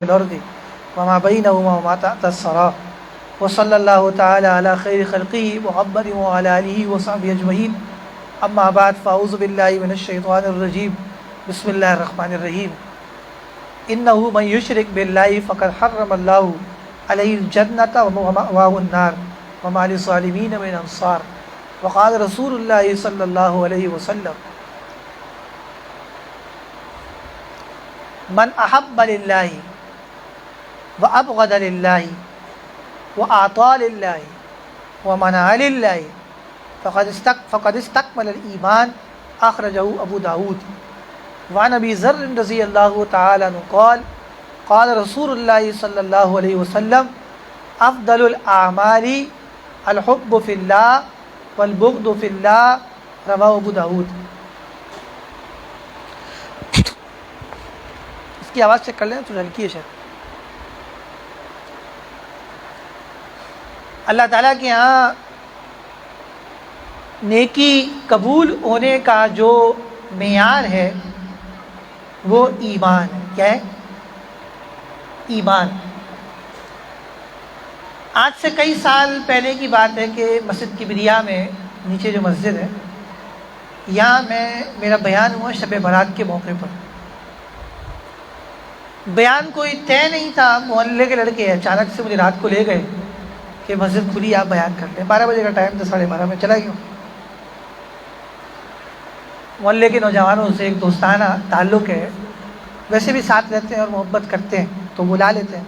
الأرض وما بينهما وما تحت الثرى وصلى الله تعالى على خير خلقه محمد وعلى آله وصحبه أجمعين أما بعد فأعوذ بالله من الشيطان الرجيم بسم الله الرحمن الرحيم إنه من يشرك بالله فقد حرم الله عليه الجنة ومأواه النار وما للظالمين من أنصار وقال رسول الله صلى الله عليه وسلم من أحب لله وأبغض لله وأعطى لله ومنع لله فقد استكمل الإيمان أخرجه أبو داود وعن أبي ذر رضي الله تعالى عنه قال قال رسول الله صلى الله عليه وسلم أفضل الأعمال الحب في الله والبغض في الله رواه أبو داود. اس کی آواز چیک کر لیں تو ہلکی ہے شاید. اللہ تعالیٰ کے ہاں نیکی قبول ہونے کا جو معیار ہے وہ ایمان ہے. کیا ہے؟ ایمان. آج سے کئی سال پہلے کی بات ہے کہ مسجد کبریہ میں نیچے جو مسجد ہے یہاں میرا بیان ہوا شب برات کے موقع پر. بیان کوئی طے نہیں تھا. محلے کے لڑکے اچانک سے مجھے رات کو لے گئے کہ مسجد کھلی آپ بیان کر لیں. 12 بجے کا ٹائم تھا, 12:30 میں چلا گیا. محلے کے نوجوانوں سے ایک دوستانہ تعلق ہے, ویسے بھی ساتھ رہتے ہیں اور محبت کرتے ہیں تو بلا لیتے ہیں.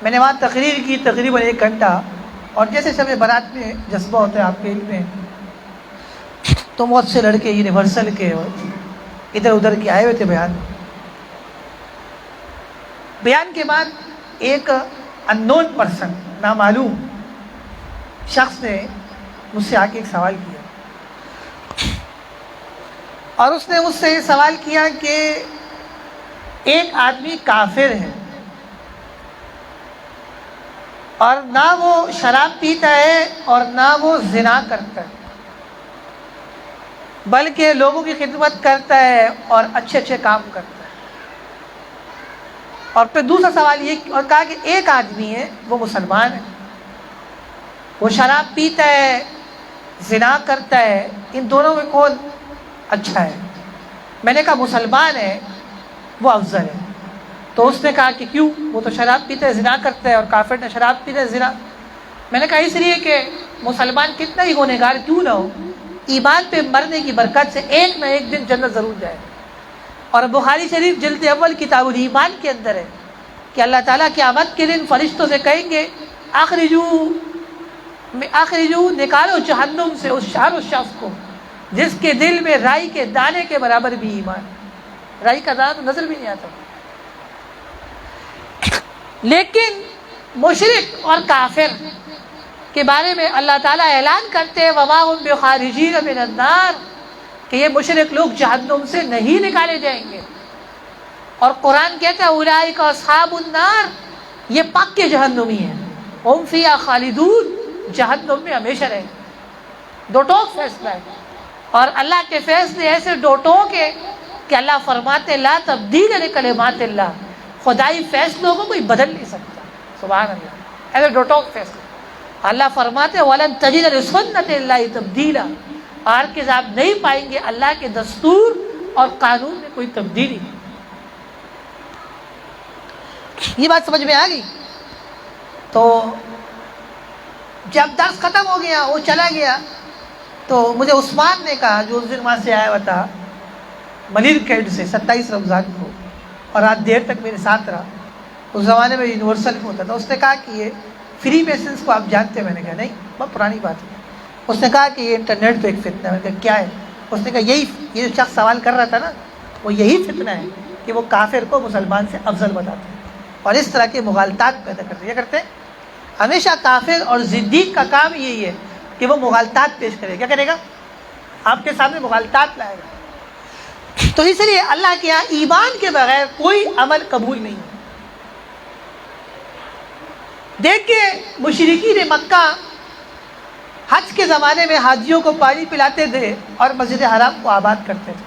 میں نے وہاں تقریر کی تقریباً 1 گھنٹہ, اور جیسے شب برات میں جذبہ ہوتا ہے آپ کے علم میں, تو بہت سے لڑکے یونیورسل کے اور ادھر ادھر کے آئے ہوئے تھے بیان کے بعد ایک انون پرسن, نامعلوم شخص نے مجھ سے آ کے ایک سوال کیا, اور اس نے مجھ سے یہ سوال کیا کہ ایک آدمی کافر ہے اور نہ وہ شراب پیتا ہے اور نہ وہ زنا کرتا ہے, بلکہ لوگوں کی خدمت کرتا ہے اور اچھے اچھے کام کرتا ہے. اور پھر دوسرا سوال یہ اور کہا کہ ایک آدمی ہے وہ مسلمان ہے, وہ شراب پیتا ہے, زنا کرتا ہے, ان دونوں میں کون اچھا ہے؟ میں نے کہا مسلمان ہے وہ افضل ہے. تو اس نے کہا کہ کیوں؟ وہ تو شراب پیتا ہے, زنا کرتا ہے, اور کافر نے شراب پیتا ہے, زنا. میں نے کہا اس لیے کہ مسلمان کتنا ہی گنہگار کیوں نہ ہو, ایمان پہ مرنے کی برکت سے ایک نہ ایک دن جنت ضرور جائے. اور بخاری شریف جلد اول کتاب الایمان کے اندر ہے کہ اللہ تعالیٰ قیامت کے دن فرشتوں سے کہیں گے آخرجو نکالو جہنم سے اس شخص کو جس کے دل میں رائی کے دانے کے برابر بھی ایمان. رائی کا دانہ تو نظر بھی نہیں آتا. لیکن مشرک اور کافر کے بارے میں اللہ تعالیٰ اعلان کرتے ہیں وما هم بخارجین من النار, کہ یہ مشرک لوگ جہنم سے نہیں نکالے جائیں گے. اور قرآن کہتا ہے اولئک اصحاب النار, یہ پکے جہنمی ہیں, ہم فیہا خالدون, جہنم میں ہمیشہ رہیں گے. دو ٹوک فیصلہ ہے, اور اللہ کے فیصلے ایسے دو ٹوک ہے کہ اللہ فرماتے لا تبدیل لکلمات اللہ, خدائی فیصلوں کو کوئی بدل نہیں سکتا. سبحان اللہ, ایسے دو ٹوک فیصلے. اللہ فرماتے وَلَن تَجِدَ لِسُنَّتِ اللَّهِ تَبْدِيلًا, اور کہ آپ نہیں پائیں گے اللہ کے دستور اور قانون میں کوئی تبدیلی. یہ بات سمجھ میں آ گئی؟ تو جب درس ختم ہو گیا, وہ چلا گیا, تو مجھے عثمان نے کہا, جو اس دن وہاں سے آیا ہوا تھا ملیر کیڈ سے 27 رمضان کو, اور رات دیر تک میرے ساتھ رہا. اس زمانے میں یونیورسل میں ہوتا تھا. اس نے کہا کہ یہ فری میسنس کو آپ جانتے ہیں؟ میں نے کہا نہیں, بہت پرانی بات ہے. اس نے کہا کہ یہ انٹرنیٹ پہ ایک فتنہ ہے. میں نے کہا کیا ہے؟ اس نے کہا یہ جو شخص سوال کر رہا تھا نا, وہ یہی فتنہ ہے کہ وہ کافر کو مسلمان سے افضل بتاتے ہیں اور اس طرح کے مغالطات پیدا کرتے ہیں. کیا کرتے ہیں؟ ہمیشہ کافر اور زندیق کا کام یہی ہے کہ وہ مغالطات پیش کرے. کیا کرے گا؟ آپ کے سامنے مغالطات لائے گا. تو اس لیے اللہ کے یہاں ایمان کے بغیر کوئی عمل قبول نہیں ہے. دیکھیے مشرکین مکہ حج کے زمانے میں حاجیوں کو پانی پلاتے تھے اور مسجد حرام کو آباد کرتے تھے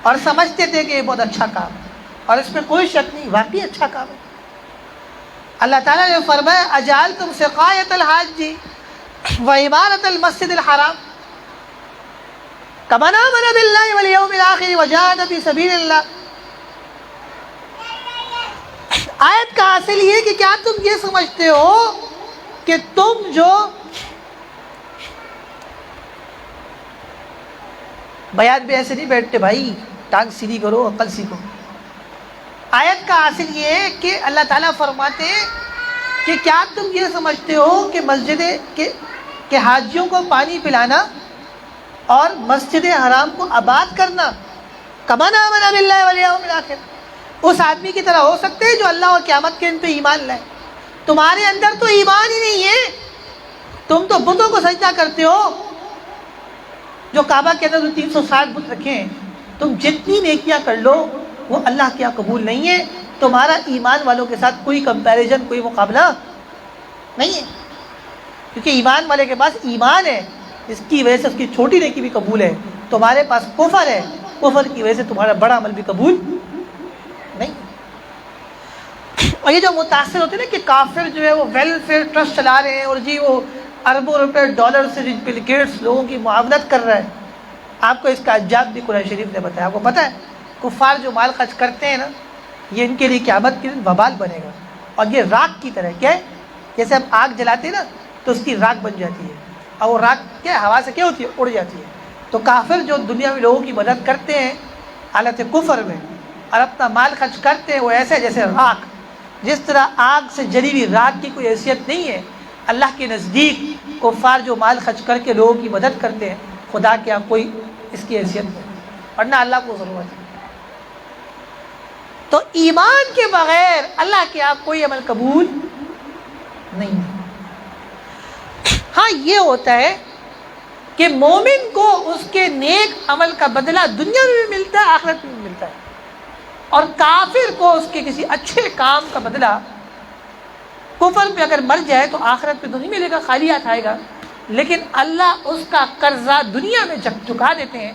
اور سمجھتے تھے کہ یہ بہت اچھا کام ہے. اور اس میں کوئی شک نہیں، واقعی اچھا کام ہے۔ اللہ تعالیٰ نے فرمایا اجعلتم سقایۃ الحاج وعمارۃ المسجد الحرام کمن آمن باللہ والیوم الآخر وجاہد فی سبیل اللہ۔ آیت کا حاصل یہ کہ کیا تم یہ سمجھتے ہو کہ تم جو بیان میں ایسے نہیں بیٹھتے بھائی، ٹانگ سیدھی کرو، عقل سیکھو۔ آیت کا حاصل یہ ہے کہ اللہ تعالیٰ فرماتے ہیں کہ کیا تم یہ سمجھتے ہو کہ مسجد کہ حاجیوں کو پانی پلانا اور مسجد حرام کو آباد کرنا کمن آمن باللہ والیوم الآخر، اس آدمی کی طرح ہو سکتے ہیں جو اللہ اور قیامت کے دن پہ ایمان لائے؟ تمہارے اندر تو ایمان ہی نہیں ہے، تم تو بتوں کو سجدہ کرتے ہو۔ جو کعبہ کے اندر 360 بت رکھے ہیں، تم جتنی نیکیاں کر لو وہ اللہ کے یہاں قبول نہیں ہے، تمہارا ایمان والوں کے ساتھ کوئی کمپیریزن، کوئی مقابلہ نہیں ہے، کیونکہ ایمان والے کے پاس ایمان ہے، اس کی وجہ سے اس کی چھوٹی نیکی بھی قبول ہے۔ تمہارے پاس کفر ہے، کفر کی وجہ سے تمہارا بڑا عمل بھی قبول نہیں۔ اور یہ جو متاثر ہوتے ہیں نا کہ کافر جو ہے وہ ویلفیئر ٹرسٹ چلا رہے ہیں اور جی وہ اربوں روپے ڈالر سے بل گیٹس لوگوں کی معاونت کر رہا ہے، آپ کو اس کا انجام بھی قرآن شریف نے بتایا۔ آپ کو پتہ ہے کفار جو مال خرچ کرتے ہیں نا، یہ ان کے لیے قیامت کے دن وبال بنے گا، اور یہ راکھ کی طرح، کیا ہے، جیسے ہم آگ جلاتے ہیں نا تو اس کی راکھ بن جاتی ہے، اور وہ راکھ کیا ہے، ہوا سے کیا ہوتی ہے، اڑ جاتی ہے۔ تو کافر جو دنیا میں لوگوں کی مدد کرتے ہیں حالت کفر میں اور اپنا مال خرچ کرتے ہیں، وہ ایسے جیسے راکھ، جس طرح آگ سے جلی ہوئی راکھ کی کوئی حیثیت نہیں ہے اللہ کے نزدیک کفار جو مال خرچ کر کے لوگوں کی مدد کرتے ہیں، خدا کے یہاں کوئی اس کی حیثیت نہیں، ورنہ اللہ کو ضرورت ہے۔ تو ایمان کے بغیر اللہ کے یہاں کوئی عمل قبول نہیں ہے۔ ہاں یہ ہوتا ہے کہ مومن کو اس کے نیک عمل کا بدلہ دنیا میں بھی ملتا ہے، آخرت میں بھی ملتا ہے، اور کافر کو اس کے کسی اچھے کام کا بدلہ کفر پہ اگر مر جائے تو آخرت پہ تو نہیں ملے گا، خالی ہاتھ آئے گا، لیکن اللہ اس کا قرضہ دنیا میں چکا دیتے ہیں،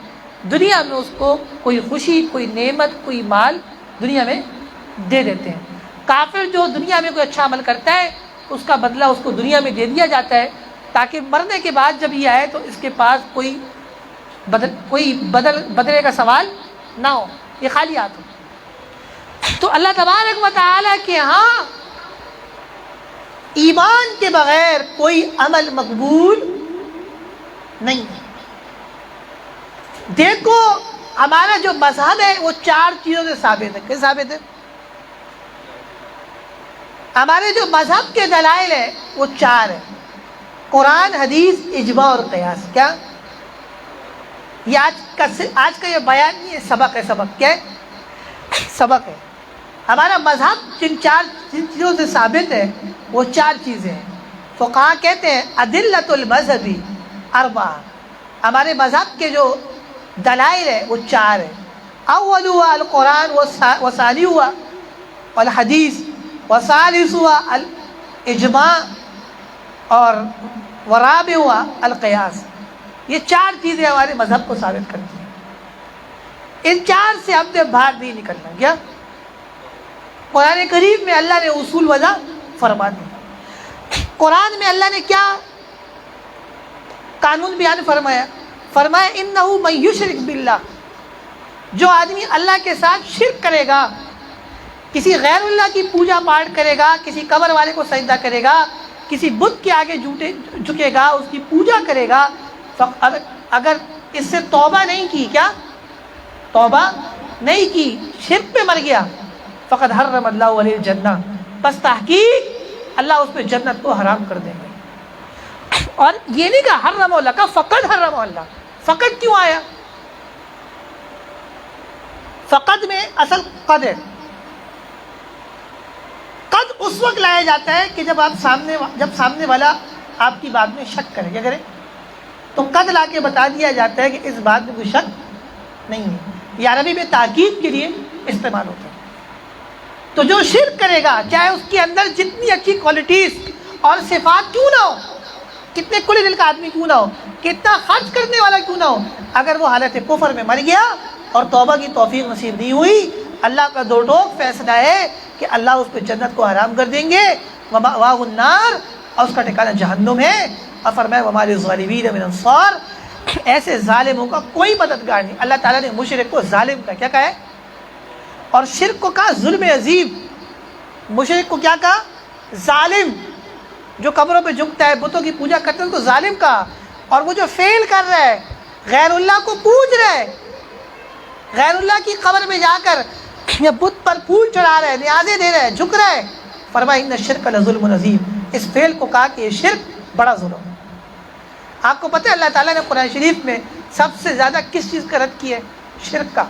دنیا میں اس کو کوئی خوشی، کوئی نعمت، کوئی مال دنیا میں دے دیتے ہیں۔ کافر جو دنیا میں کوئی اچھا عمل کرتا ہے اس کا بدلہ اس کو دنیا میں دے دیا جاتا ہے، تاکہ مرنے کے بعد جب یہ آئے تو اس کے پاس کوئی بدلے کا سوال نہ ہو، یہ خالی ہاتھ ہو۔ تو اللہ تبارک و تعالیٰ کے ہاں ایمان کے بغیر کوئی عمل مقبول نہیں ہے۔ دیکھو ہمارا جو مذہب ہے وہ 4 چیزوں سے ثابت ہے۔ کیا ثابت ہے؟ ہمارے جو مذہب کے دلائل ہیں وہ 4 ہیں: قرآن، حدیث، اجماع اور قیاس۔ کیا یہ آج کا یہ بیان نہیں ہے، سبق ہے۔ سبق کیا ہے؟ سبق ہے۔ ہمارا مذہب جن چیزوں سے ثابت ہے وہ 4 چیزیں ہیں۔ فقہاء کہتے ہیں ادلۃ المذہب 4، ہمارے مذہب کے جو دلائل ہیں وہ 4 ہیں۔ اول ہوا القرآن، وثانی ہوا الحدیث، وثالث ہوا الاجماع، اور ورابع ہوا القیاس۔ یہ 4 چیزیں ہمارے مذہب کو ثابت کرتی ہیں۔ ان 4 سے ہم نے باہر نہیں نکلنا۔ کیا؟ قرآن کریم میں اللہ نے اصول وضع فرما دی۔ قرآن میں اللہ نے کیا قانون بیان فرمایا؟ فرمایا انہ من یشرک باللہ، جو آدمی اللہ کے ساتھ شرک کرے گا، کسی غیر اللہ کی پوجا پاٹ کرے گا، کسی قبر والے کو سجدہ کرے گا، کسی بت کے آگے جھکے گا، اس کی پوجا کرے گا، اگر اس سے توبہ نہیں کی، کیا توبہ نہیں کی، شرک پہ مر گیا، فقد حرم اللہ علیہ الجنہ، بس تحقیق اللہ اس پہ جنت کو حرام کر دیں گے۔ اور یہ نہیں کہ حرم اللہ کا، فقد حرم اللہ۔ فقد کیوں آیا؟ فقد میں اصل قد ہے۔ قد اس وقت لایا جاتا ہے کہ جب سامنے والا آپ کی بات میں شک کرے۔ کیا کرے؟ تو قد لا کے بتا دیا جاتا ہے کہ اس بات میں کوئی شک نہیں ہے۔ یہ عربی میں تاکید کے لیے استعمال ہوتا ہے۔ تو جو شرک کرے گا، چاہے اس کے اندر جتنی اچھی کوالٹیز اور صفات کیوں نہ ہو، کتنے کھلے دل کا آدمی کیوں نہ ہو، کتنا خرچ کرنے والا کیوں نہ ہو، اگر وہ حالت کفر میں مر گیا اور توبہ کی توفیق نصیب نہیں ہوئی، اللہ کا دو ٹوک فیصلہ ہے کہ اللہ اس پہ جنت کو حرام کر دیں گے، ومأواہ النار، اور اس کا ٹھکانہ جہنم ہے، اور فرمایا وما للظالمین من انصار، ایسے ظالموں کا کوئی مددگار نہیں۔ اللہ تعالیٰ نے مشرک کو ظالم کا کیا کہا ہے، اور شرک کو کہا ظلم عظیم، مشرک کو کیا کہا، ظالم، جو قبروں پہ جھکتا ہے، بتوں کی پوجا کرتا ہے، اس کو ظالم کہا۔ اور وہ جو فیل کر رہا ہے، غیر اللہ کو پوج رہا ہے، غیر اللہ کی قبر میں جا کر یا بت پر پھول چڑھا رہا ہے، نیازیں دے رہا ہے، جھک رہا ہے، فرمایا ان الشرک لظلم عظیم، اس فعل کو کہا کہ یہ شرک بڑا ظلم ہے۔ آپ کو پتہ ہے اللہ تعالیٰ نے قرآن شریف میں سب سے زیادہ کس چیز کا رد کیا ہے؟ شرک کا،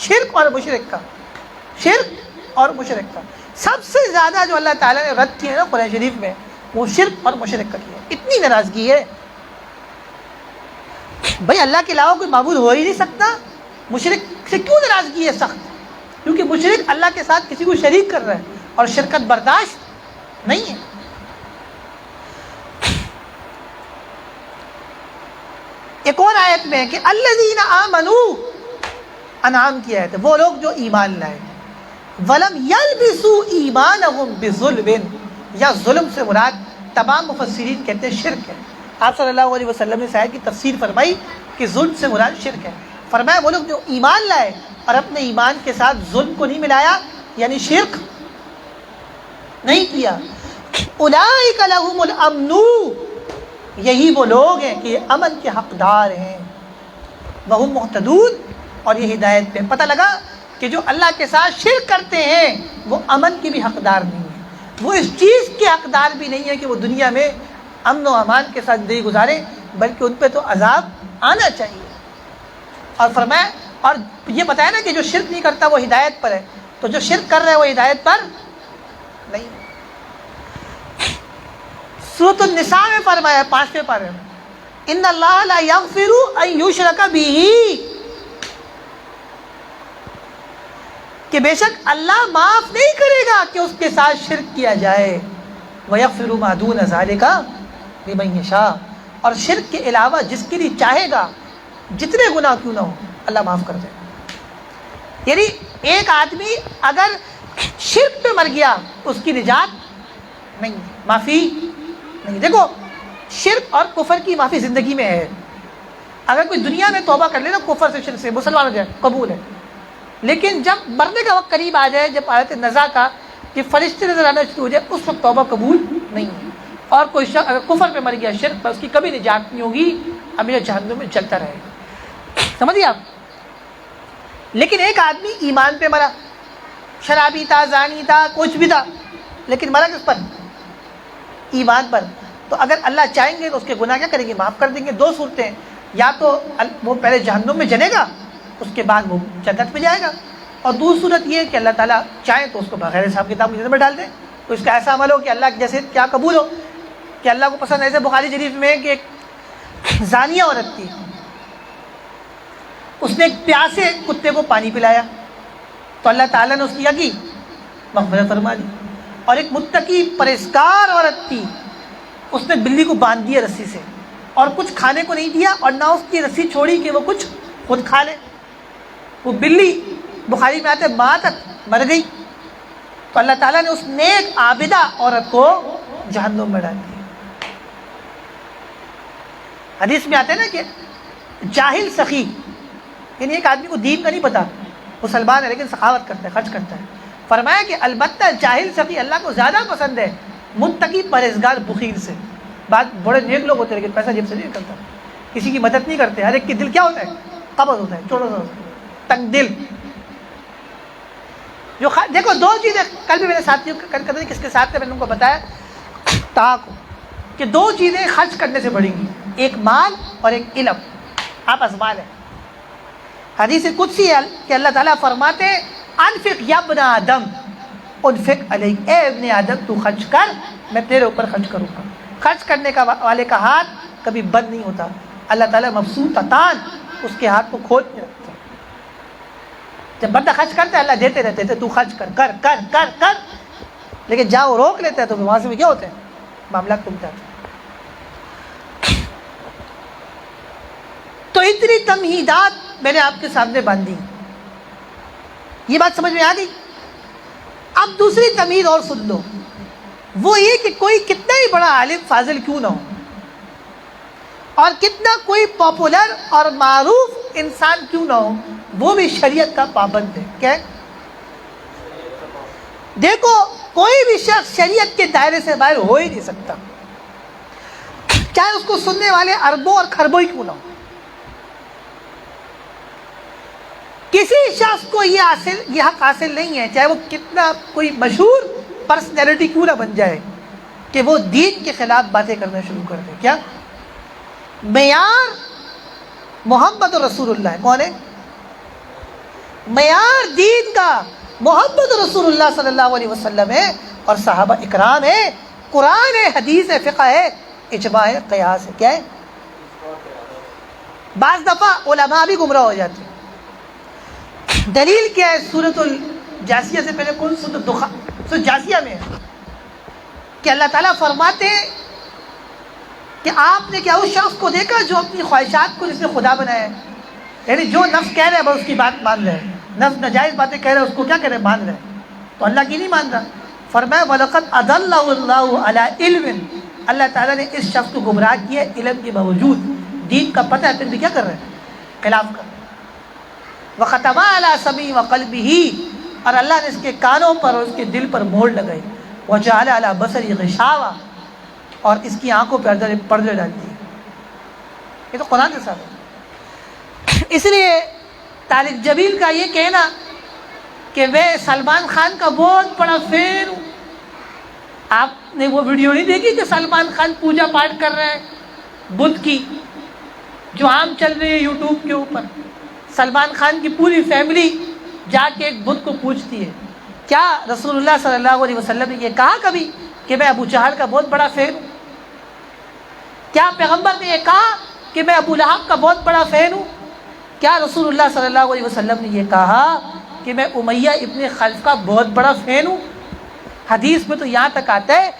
شرک اور مشرک کا، شرک اور مشرک کا سب سے زیادہ جو اللہ تعالیٰ نے رد کیا ہے نا قرآن شریف میں، وہ شرک اور مشرک کا کیا ہے۔ اتنی ناراضگی ہے بھائی، اللہ کے علاوہ کوئی معبود ہو ہی نہیں سکتا، مشرک سے کیوں ناراضگی ہے سخت؟ کیونکہ مشرک اللہ کے ساتھ کسی کو شریک کر رہا ہے اور شرکت برداشت نہیں ہے۔ ایک اور آیت میں کہ الذین آمنوا، انعام کی آیت ہے، وہ لوگ جو ایمان لائے، ولم یلبسوا ایمانہم بظلم، یا ظلم سے مراد تمام مفسرین کہتے ہیں شرک ہے۔ آپ صلی اللہ علیہ وسلم نے اس آیت کی تفسیر فرمائی کہ ظلم سے مراد شرک ہے، فرمایا وہ لوگ جو ایمان لائے اور اپنے ایمان کے ساتھ ظلم کو نہیں ملایا، یعنی شرک نہیں کیا، اولئک لہم الامن، یہی وہ لوگ ہیں کہ یہ امن کے حقدار ہیں، وہم مہتدون، اور یہ ہدایت پہ۔ پتہ لگا کہ جو اللہ کے ساتھ شرک کرتے ہیں وہ امن کے بھی حقدار نہیں ہیں، وہ اس چیز کے حقدار بھی نہیں ہیں کہ وہ دنیا میں امن و امان کے ساتھ زندگی گزارے، بلکہ ان پہ تو عذاب آنا چاہیے۔ اور فرمایا، اور یہ بتایا نا کہ جو شرک نہیں کرتا وہ ہدایت پر ہے، تو جو شرک کر رہا ہے وہ ہدایت پر نہیں۔ سورۃ النساء میں فرمایا 5ویں پارے میں، ان اللہ لا یغفر ان یشرک بہ، کہ بے شک اللہ معاف نہیں کرے گا کہ اس کے ساتھ شرک کیا جائے، وَيَغْفِرُ مَا دُونَ ذَلِكَ لِمَن یشاء، اور شرک کے علاوہ جس کے لیے چاہے گا جتنے گناہ کیوں نہ ہو اللہ معاف کر دے گا۔ یعنی ایک آدمی اگر شرک پہ مر گیا اس کی نجات نہیں، معافی نہیں۔ دیکھو شرک اور کفر کی معافی زندگی میں ہے، اگر کوئی دنیا میں توبہ کر لے نا کفر سے شرک سے مسلمان ہو جائے قبول ہے، لیکن جب مرنے کا وقت قریب آ جائے، جب آیت نزا کا کہ فرشتے نظر آنا شروع ہو جائے، اس وقت توبہ قبول نہیں ہے۔ اور کوئی شخص اگر کفر پہ مر گیا شرک پر، اس کی کبھی نجات نہیں ہوگی، ہمیشہ جہنم میں جلتا رہے گا، سمجھیے آپ۔ لیکن ایک آدمی ایمان پہ مرا، شرابی تھا، زانی تھا، کچھ بھی تھا، لیکن مرا کس پر؟ ایمان پر، تو اگر اللہ چاہیں گے تو اس کے گناہ کیا کریں گے؟ معاف کر دیں گے۔ دو صورتیں، یا تو وہ پہلے جہنم میں جلے گا، اس کے بعد وہ جنت میں جائے گا، اور دوسری صورت یہ ہے کہ اللہ تعالیٰ چاہیں تو اس کو بغیر حساب کتاب کی جنت میں ڈال دیں، تو اس کا ایسا عمل ہو کہ اللہ کے جیسے کیا قبول ہو، کہ اللہ کو پسند۔ ایسے بخاری شریف میں کہ ایک زانیہ عورت تھی، اس نے ایک پیاسے کتے کو پانی پلایا تو اللہ تعالیٰ نے اس کی کیا کی؟ مغفرت فرما دی۔ اور ایک متقی پرہیزگار عورت تھی، اس نے بلی کو باندھ دیا رسی سے، اور کچھ کھانے کو نہیں دیا، اور نہ اس کی رسی چھوڑی کہ وہ کچھ خود کھا لے۔ وہ بلی بخاری میں آتے ماں تک مر گئی، تو اللہ تعالیٰ نے اس نیک عابدہ عورت کو جہنم میں ڈال دیا۔ حدیث میں آتے ہیں نا کہ جاہل سخی، یعنی ایک آدمی کو دین کا نہیں پتا، مسلمان ہے لیکن سخاوت کرتا ہے، خرچ کرتا ہے، فرمایا کہ البتہ جاہل سخی اللہ کو زیادہ پسند ہے متقی پرہیزگار بخیل سے۔ بات بڑے نیک لوگ ہوتے ہیں لیکن پیسہ جیب سے نہیں نکلتا، کسی کی مدد نہیں کرتے، ہر ایک کی دل کیا ہوتا ہے؟ قبض ہوتا ہے، چھوٹا سا تنگ دل۔ جو دیکھو دو چیزیں کل بھی میرے ساتھیوں کبھی کس کے ساتھ تھے، میں نے ان کو بتایا کہ دو چیزیں خرچ کرنے سے بڑھیں گی، ایک مال اور ایک علم، آپ ازما لیں۔ حدیث قدسی ہے کہ اللہ تعالیٰ فرماتے ہیں انفق یا ابن آدم انفق علیک، اے ابن آدم تو خرچ کر، میں تیرے اوپر خرچ کروں گا۔ خرچ کرنے کا والے کا ہاتھ کبھی بند نہیں ہوتا، اللہ تعالیٰ مبسوطتان اس کے ہاتھ کو کھول کے رکھتا ہے۔ جب بندہ خرچ کرتا ہے اللہ دیتے رہتے تھے، تو خرچ کر کر کر کر کر، لیکن جہاں وہ روک لیتا ہے تو وہاں سے بھی کیا ہوتے ہیں؟ معاملہ ٹوٹ جاتا ہے۔ تو اتنی تمہیدات میں نے آپ کے سامنے باندھی، یہ بات سمجھ میں آ گئی؟ اب دوسری تمیز اور سن لو، وہ یہ کہ کوئی کتنا ہی بڑا عالم فاضل کیوں نہ ہو، اور کتنا کوئی پاپولر اور معروف انسان کیوں نہ ہو، وہ بھی شریعت کا پابند ہے۔ کیا ہے؟ دیکھو، کوئی بھی شخص شریعت کے دائرے سے باہر ہو ہی نہیں سکتا، چاہے اس کو سننے والے اربوں اور خربوں ہی کیوں نہ ہو۔ کسی شخص کو یہ حق حاصل نہیں ہے، چاہے وہ کتنا کوئی مشہور پرسنالٹی کیوں نہ بن جائے، کہ وہ دین کے خلاف باتیں کرنا شروع کر دے۔ کیا معیار محمد رسول اللہ ہے؟ کون ہے معیار دین کا؟ محمد رسول اللہ صلی اللہ علیہ وسلم ہے، اور صحابہ اکرام ہے، قرآن ہے، حدیث ہے، فقہ ہے، اجماع ہے، قیاس ہے۔ کیا ہے؟ بعض دفعہ علماء بھی گمراہ ہو جاتے ہیں۔ دلیل کیا ہے؟ سورۃ الجاثیہ سے پہلے کون سورۃ جاثیہ میں ہے کہ اللہ تعالیٰ فرماتے ہیں کہ آپ نے کیا اس شخص کو دیکھا جو اپنی خواہشات کو جس نے خدا بنایا ہے؟ یعنی جو نفس کہہ رہے ہیں بس اس کی بات مان رہے ہیں، نفس ناجائز باتیں کہہ رہے ہیں اس کو کیا کہہ رہے ہیں؟ مان رہے ہیں، تو اللہ کی نہیں مان رہا۔ فرمایا وَلَقَدْ أَضَلَّهُ اللَّهُ عَلَىٰ عِلْمٍ، اللہ تعالیٰ نے اس شخص کو گمراہ کیا علم کے باوجود، دین کا پتہ ہے پھر بھی کیا کر رہے ہیں؟ خلاف کر رہے ہیں۔ وَخَتَمَ عَلَىٰ سَمْعِهِ وَقَلْبِهِ، اور اللہ نے اس کے کانوں پر اور اس کے دل پر مہر لگائی۔ وَجَعَلَ عَلَىٰ بَصَرِهِ غِشَاوَةً، اور اس کی آنکھوں پہ پردے ڈال دیے۔ یہ تو قرآن کے ساتھ ہے۔ اس لیے طارق جمیل کا یہ کہنا کہ میں سلمان خان کا بہت بڑا فین ہوں، آپ نے وہ ویڈیو نہیں دیکھی کہ سلمان خان پوجا پاٹ کر رہے ہیں بدھ کی، جو عام چل رہی ہے یوٹیوب کے اوپر؟ سلمان خان کی پوری فیملی جا کے ایک بدھ کو پوجتی ہے۔ کیا رسول اللہ صلی اللہ علیہ وسلم نے یہ کہا کبھی کہ میں ابو جہل کا بہت بڑا فین ہوں؟ کیا پیغمبر نے یہ کہا کہ میں ابو لہب کا بہت بڑا فین ہوں؟ کیا رسول اللہ صلی اللہ علیہ وسلم نے یہ کہا کہ میں امیہ ابن خلف کا بہت بڑا فین ہوں؟ حدیث میں تو یہاں تک آتا ہے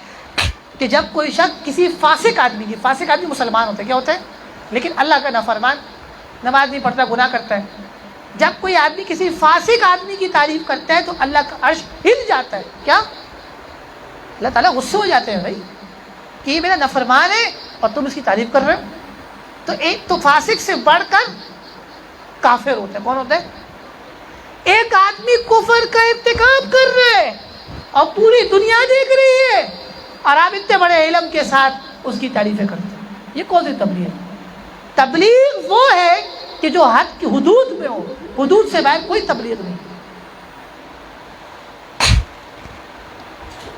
کہ جب کوئی شخص کسی فاسق آدمی کی، فاسق آدمی مسلمان ہوتے ہیں، کیا ہوتے ہیں لیکن اللہ کا نافرمان، نماز نہیں پڑھتا، گناہ کرتا ہے، جب کوئی آدمی کسی فاسق آدمی کی تعریف کرتا ہے تو اللہ کا عرش ہل جاتا ہے۔ کیا؟ اللہ تعالیٰ غصے ہو جاتے ہیں بھائی کہ یہ میرا نافرمان ہے اور تم اس کی تعریف کر رہے ہو۔ تو ایک تو فاسق سے بڑھ کر کافر ہوتا ہے، کون ہوتا ہے؟ ایک آدمی کفر کا ارتکاب کر رہا ہے اور پوری دنیا دیکھ رہی ہے، اور آپ اتنے بڑے علم کے ساتھ اس کی تعریفیں کرتے ہیں۔ یہ کون سی تبلیغ ہے؟ تبلیغ وہ ہے کہ جو حد کی حدود میں ہو، حدود سے باہر کوئی تبلیغ نہیں۔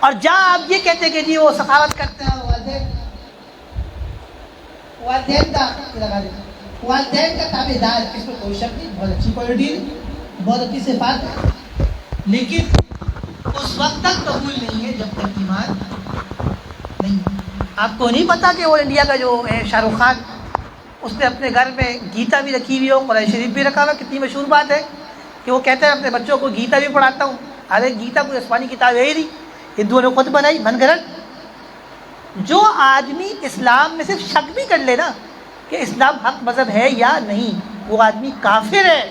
اور جہاں آپ یہ کہتے کہ جی وہ سخاوت کرتے ہیں، والدین کا تابع دار، اس میں کوئی شک نہیں، بہت اچھی کوالٹی ہے، بہت اچھی صفات ہے، لیکن اس وقت تک قبول نہیں ہے جب تک ایمان نہیں۔ آپ کو نہیں پتا کہ وہ انڈیا کا جو ہے شاہ رخ خان، اس نے اپنے گھر میں گیتا بھی رکھی ہوئی ہو، قرآن شریف بھی رکھا ہوا؟ کتنی مشہور بات ہے کہ وہ کہتے ہیں اپنے بچوں کو گیتا بھی پڑھاتا ہوں، ارے گیتا کوئی آسمانی کتاب ہے ہی نہیں، ہندوؤں نے خود بنائی، من گھڑت۔ جو آدمی اسلام میں صرف شک بھی کر لے نا کہ اسلام حق مذہب ہے یا نہیں، وہ آدمی کافر ہے۔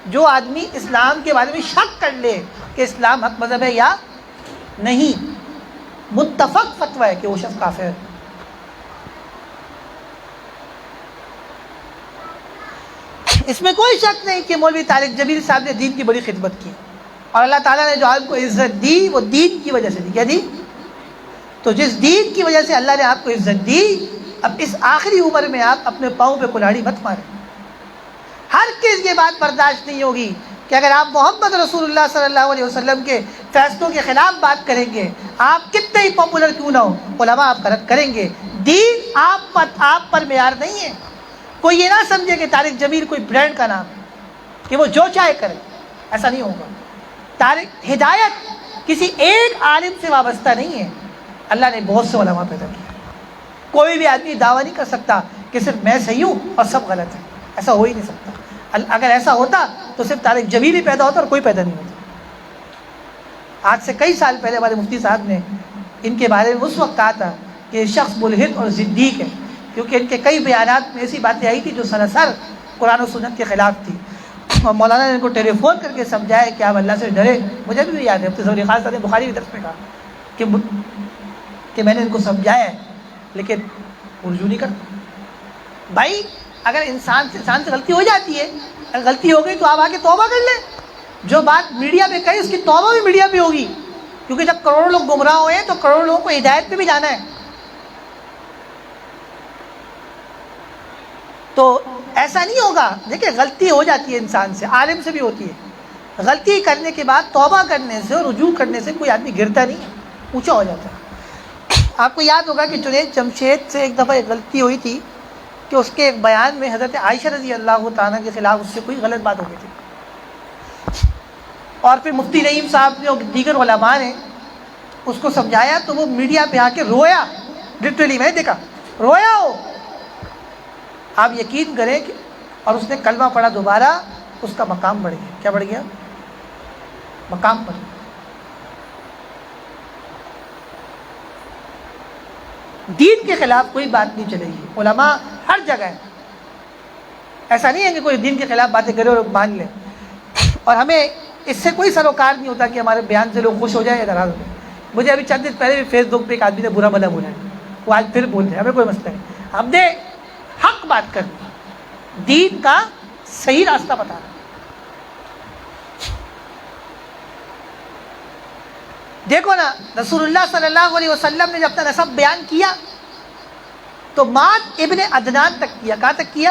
جو آدمی اسلام کے بارے میں شک کر لے کہ اسلام حق مذہب ہے یا نہیں، متفق فتویٰ ہے کہ وہ شخص کافر ہے۔ اس میں کوئی شک نہیں کہ مولوی طارق جمیل صاحب نے دین کی بڑی خدمت کی، اور اللہ تعالیٰ نے جو آپ کو عزت دی وہ دین کی وجہ سے دی۔ کیا دی؟ تو جس دین کی وجہ سے اللہ نے آپ کو عزت دی، اب اس آخری عمر میں آپ اپنے پاؤں پہ کلاڑی مت ماریں۔ ہر کس یہ بات برداشت نہیں ہوگی کہ اگر آپ محمد رسول اللہ صلی اللہ علیہ وسلم کے فیصلوں کے خلاف بات کریں گے، آپ کتنے ہی پاپولر کیوں نہ ہو، علماء آپ کا رد کریں گے۔ دین آپ پر معیار نہیں ہے۔ کوئی یہ نہ سمجھے کہ طارق جمیل کوئی برانڈ کا نام کہ وہ جو چاہے کرے، ایسا نہیں ہوگا۔ ہدایت کسی ایک عالم سے وابستہ نہیں ہے، اللہ نے بہت سے علماء پیدا کیے۔ کوئی بھی آدمی دعویٰ نہیں کر سکتا کہ صرف میں صحیح ہوں اور سب غلط ہے، ایسا ہو ہی نہیں سکتا۔ اگر ایسا ہوتا تو صرف طارق جمیل ہی پیدا ہوتا اور کوئی پیدا نہیں ہوتا۔ آج سے کئی سال پہلے ہمارے مفتی صاحب نے ان کے بارے میں اس وقت کہا تھا کہ یہ شخص ملحد اور زندیق ہے، کیونکہ ان کے کئی بیانات میں ایسی باتیں آئی تھی جو سراسر قرآن و سنت کے خلاف تھی۔ اور مولانا نے ان کو ٹیلی فون کر کے سمجھایا کہ آپ اللہ سے ڈرے. مجھے بھی یاد ہے مفتی ظفر خان صاحب نے بخاری کی طرف میں کہا کہ میں نے ان کو سمجھایا ہے لیکن رجوع نہیں کرتا. بھائی اگر انسان سے غلطی ہو جاتی ہے, اگر غلطی ہو گئی تو آپ آ کے توبہ کر لیں. جو بات میڈیا پہ کہی اس کی توبہ بھی میڈیا پہ ہوگی, کیونکہ جب کروڑوں لوگ گمراہ ہوئے ہیں تو کروڑوں لوگوں کو ہدایت پہ بھی جانا ہے. تو ایسا نہیں ہوگا. دیکھیں غلطی ہو جاتی ہے انسان سے, عالم سے بھی ہوتی ہے. غلطی کرنے کے بعد توبہ کرنے سے اور رجوع کرنے سے کوئی آدمی گرتا نہیں, اونچا ہو جاتا ہے. آپ کو یاد ہوگا کہ جنید جمشید سے ایک دفعہ ایک غلطی ہوئی تھی کہ اس کے ایک بیان میں حضرت عائشہ رضی اللہ تعالیٰ کے خلاف اس سے کوئی غلط بات ہو گئی تھی. اور پھر مفتی نعیم صاحب نے اور دیگر علماء نے اس کو سمجھایا تو وہ میڈیا پہ آ کے رویا. لٹرلی میں نے دیکھا رویا ہو. آپ یقین کریں کہ اور اس نے کلمہ پڑھا دوبارہ, اس کا مقام بڑھ گیا. کیا بڑھ گیا؟ مقام بڑھ گیا. دین کے خلاف کوئی بات نہیں چلے گی. علماء ہر جگہ ہے, ایسا نہیں ہے کہ کوئی دین کے خلاف باتیں کرے اور مان لے. اور ہمیں اس سے کوئی سروکار نہیں ہوتا کہ ہمارے بیان سے لوگ خوش ہو جائیں یا ناراض ہو جائیں. مجھے ابھی چند دن پہلے بھی فیس بک پہ ایک آدمی نے برا بھلا بولا ہے, وہ آج پھر بول رہے ہیں. ہمیں کوئی مسئلہ نہیں, ہم نے حق بات کرنی, دین کا صحیح راستہ بتانا. دیکھو نا رسول اللہ صلی اللہ علیہ وسلم نے جب اپنا نسب بیان کیا تو ماد ابن عدنان تک کیا. کہاں تک کیا؟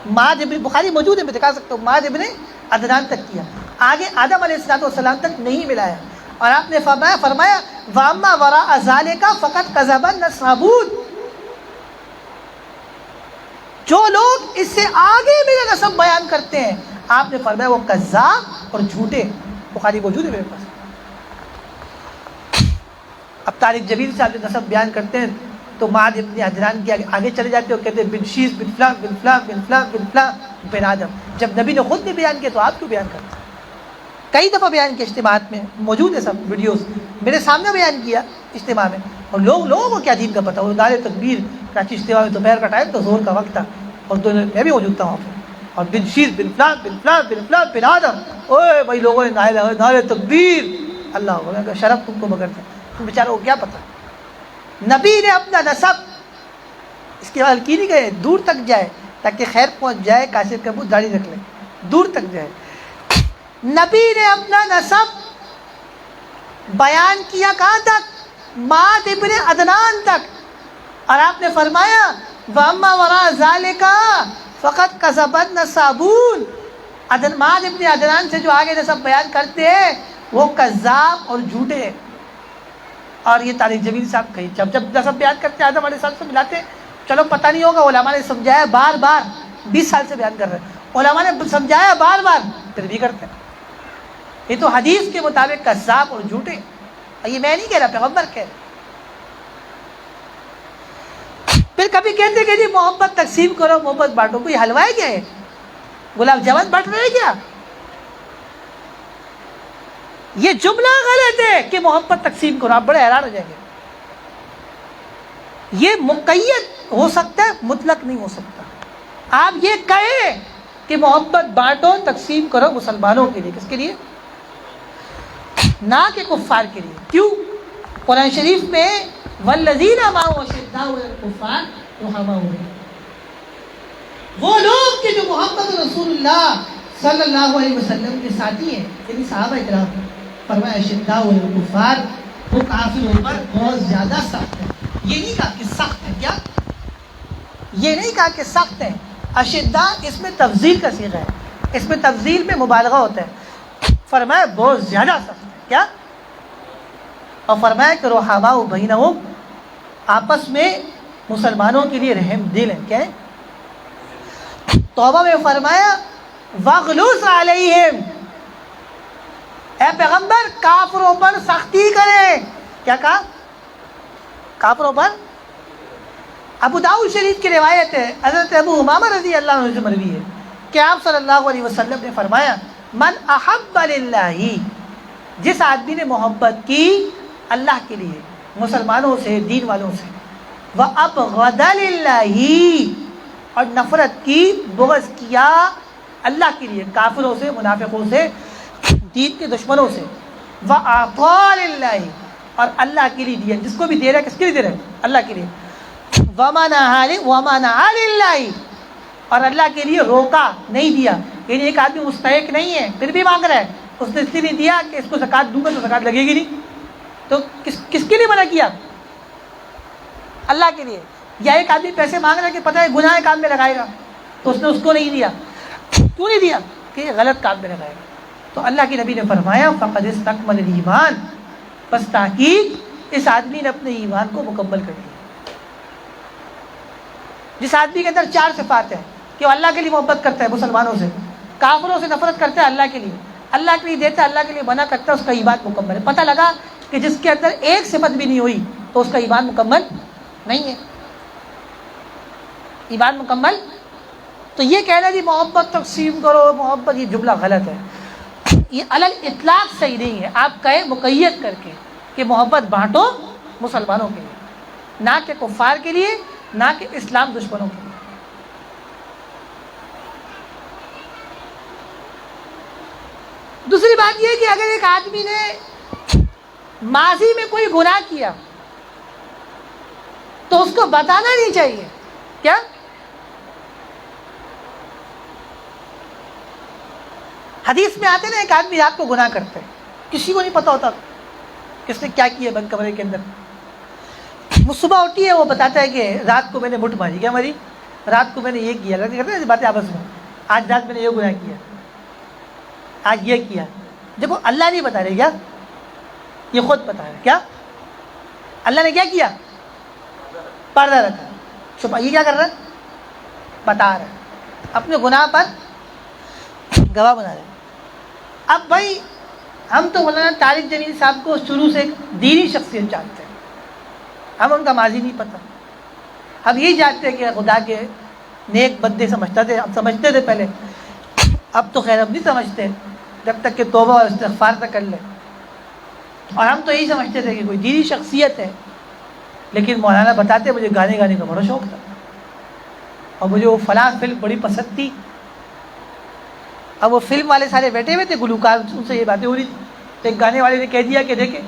ماد ابن, بخاری موجود ہے, میں دکھا سکتا ہوں, ماد ابن عدنان تک کیا. آگے آدم علیہ السلام تک نہیں ملایا. اور آپ نے فرمایا وَأَمَّا وَرَاءَ ذَلِكَ فَقَدْ كَذَبَ النَّصَابُونَ. جو لوگ اس سے آگے میرا نسب بیان کرتے ہیں, آپ نے فرمایا وہ کذاب اور جھوٹے. بخاری موجود ہے میرے پاس. اب طارق جبیل صاحب جو نسب بیان کرتے ہیں تو معاذ ابن عدنان کے آگے چلے جاتے اور کہتے ہیں بن شیس بن فلاں بن فلاں بن فلاں بن فلاں بن آدم. جب نبی نے خود نہیں بیان کیا تو آپ کیوں بیان کرتے ہیں؟ کئی دفعہ بیان کیا, اجتماعات میں موجود ہے سب ویڈیوز, میرے سامنے بیان کیا اجتماع میں. اور لوگوں کو کیا دین کا پتہ. وہ نعرے تکبیر کراچی اجتماع میں دوپہر کا ٹائم تو زور کا وقت تھا اور میں بھی موجود تھا وہاں پہ. اور بن شیس بن فلاں بن فلاں بن فلاں بن آدم, اوے بھائی لوگوں نے نعرے تکبیر. اللہ کا شرف تم کو بگڑتا ہے. تم بیچاروں کو کیا پتہ. نبی نے اپنا نسب اس کے بعد کی نہیں گئے, دور تک جائے تاکہ خیر پہنچ جائے. کاشف کا منہ داڑھی رکھ لے, دور تک جائے. نبی نے اپنا نسب بیان کیا کہاں تک؟ ماد ابن عدنان تک. اور آپ نے فرمایا وَأَمَّا وَرَاءَ ذَلِكَ فَقَدْ كَذَبَ النَّصَابُونَ. ماد ابن عدنان سے جو آگے نسب بیان کرتے ہیں وہ کذاب اور جھوٹے. اور یہ طارق جبیل صاحب کہیں جب نسب بیان کرتے آدم علیہ السلام سے ملاتے, چلو پتہ نہیں ہوگا, علماء نے سمجھایا بار بار, 20 سال سے بیان کر رہے ہیں, علماء نے سمجھایا بار بار, پھر بھی کرتے ہیں. یہ تو حدیث کے مطابق کذاب اور جھوٹے. یہ میں نہیں کہہ رہا, پیغمبر کہہ رہے. پھر کبھی کہتے کہ جی محبت تقسیم کرو, محبت بانٹو. کوئی حلوہ ہے کیا ہے؟ گلاب جامن بانٹ رہے ہیں کیا؟ یہ جملہ غلط ہے کہ محبت تقسیم کرو. آپ بڑے حیران ہو جائیں گے. یہ مقید ہو سکتا ہے, مطلق نہیں ہو سکتا. آپ یہ کہیں کہ محبت بانٹو, تقسیم کرو مسلمانوں کے لیے. کس کے لیے؟ نہ کہ کفار کے لیے. کیوں؟ قرآن شریف میں والذین معه اشداء علی الکفار رحماء بینہم, وہ لوگ کہ جو محمد رسول اللہ صلی اللہ علیہ وسلم کے ساتھی ہیں, یعنی صحابہ اکرام. فرمایا اشداء علی الکفار, وہ کافروں پر بہت زیادہ سخت ہے. یہ نہیں کہا کہ سخت ہے. کیا؟ یہ نہیں کہا کہ سخت ہے. اشداء اس میں تفضیل کا صیغہ ہے, اس میں تفضیل میں مبالغہ ہوتا ہے. فرمایا بہت زیادہ سخت ہے. کیا؟ اور فرمایا کہ رحماء بینہم, آپس میں مسلمانوں کے لیے رحم دل ہیں. کیا ہے؟ توبہ میں فرمایا وَغْلُظْ عَلَيْهِمْ, اے پیغمبر کافروں پر سختی کریں. کیا کہا؟ کافروں پر. ابو داؤد شریف کی روایت ہے, حضرت ابو امامہ رضی اللہ عنہ سے مروی ہے کہ آپ صلی اللہ علیہ وسلم نے فرمایا من احب للہ, جس آدمی نے محبت کی اللہ کے لیے, مسلمانوں سے, دین والوں سے, وَأَبْغَضَ لِلَّهِ, اور نفرت کی, بغض کیا اللہ کے لیے، کافروں سے، منافقوں سے، دین کے دشمنوں سے. وَأَعْطَىٰ لِلَّهِ، اور اللہ کے لیے دیا. جس کو بھی دے رہا ہے کس کے لیے دے رہا ہے؟ اللہ کے لیے. وَمَنَعَ لِلَّهِ، اور اللہ کے لیے روکا، نہیں دیا. یعنی ایک آدمی مستحق نہیں ہے پھر بھی مانگ رہا ہے، اس نے اس لیے نہیں دیا کہ اس کو زکوٰۃ دوں گا تو زکوٰۃ لگے گی نہیں. تو کس کے لیے منع کیا؟ اللہ کے لیے. یا ایک آدمی پیسے مانگ رہا ہے کہ پتہ ہے گناہ کام میں لگائے گا، تو اس نے اس کو نہیں دیا. کیوں نہیں دیا؟ کہ یہ غلط کام میں لگائے گا. تو اللہ کے نبی نے فرمایا فقد استکمل الایمان، بس تحقیق اس آدمی نے اپنے ایمان کو مکمل کر دیا. جس آدمی کے اندر 4 صفات ہیں کہ وہ اللہ کے لیے محبت کرتا ہے مسلمانوں سے، کافروں سے نفرت کرتا ہے اللہ کے لیے، اللہ کے لیے دیتا ہے، اللہ کے لیے منع کرتا ہے، اس کا ایمان مکمل ہے. پتہ لگا کہ جس کے اندر ایک صفت بھی نہیں ہوئی تو اس کا ایمان مکمل نہیں ہے. ایمان مکمل. تو یہ کہنا جی محبت تقسیم کرو، محبت، یہ جملہ غلط ہے. یہ علل اطلاق صحیح نہیں ہے. آپ کہیں مقید کر کے کہ محبت بانٹو مسلمانوں کے لیے، نہ کہ کفار کے لیے، نہ کہ اسلام دشمنوں کے لیے. دوسری بات یہ کہ اگر ایک آدمی نے ماضی میں کوئی گناہ کیا تو اس کو بتانا نہیں چاہیے. کیا؟ حدیث میں آتے نا ایک آدمی رات کو گناہ کرتا ہے، کسی کو نہیں پتا ہوتا کس نے کیا کیا بند کمرے کے اندر. وہ صبح اٹھی ہے، وہ بتاتا ہے کہ رات کو میں نے مٹھ ماری. کیا ماری؟ رات کو میں نے یہ کیا. لگنے کرتے ہیں باتیں آپس میں، آج رات میں نے یہ گناہ کیا، آج یہ کیا. دیکھو اللہ نہیں بتا رہے، کیا یہ خود بتا رہے. کیا اللہ نے کیا کیا؟ پردہ رکھا، چھپا. یہ کیا کر رہا ہے؟ بتا رہا ہے، اپنے گناہ پر گواہ بنا رہے. اب بھائی ہم تو مولانا طارق جمیل صاحب کو شروع سے ایک دینی شخصیت جانتے ہیں، ہم ان کا ماضی نہیں پتہ. ہم یہی جانتے ہیں کہ خدا کے نیک بندے سمجھتے تھے، ہم سمجھتے تھے پہلے، اب تو خیر اب نہیں سمجھتے جب تک کہ توبہ اور استغفار نہ کر لیں. اور ہم تو یہی سمجھتے تھے کہ کوئی دینی شخصیت ہے. لیکن مولانا بتاتے مجھے گانے کا بڑا شوق تھا، اور مجھے وہ فلاں فلم بڑی پسند تھی. اب وہ فلم والے سارے بیٹھے ہوئے تھے، گلوکار، ان سے یہ باتیں ہو رہی تھی. تو ایک گانے والے نے کہہ دیا کہ دیکھیں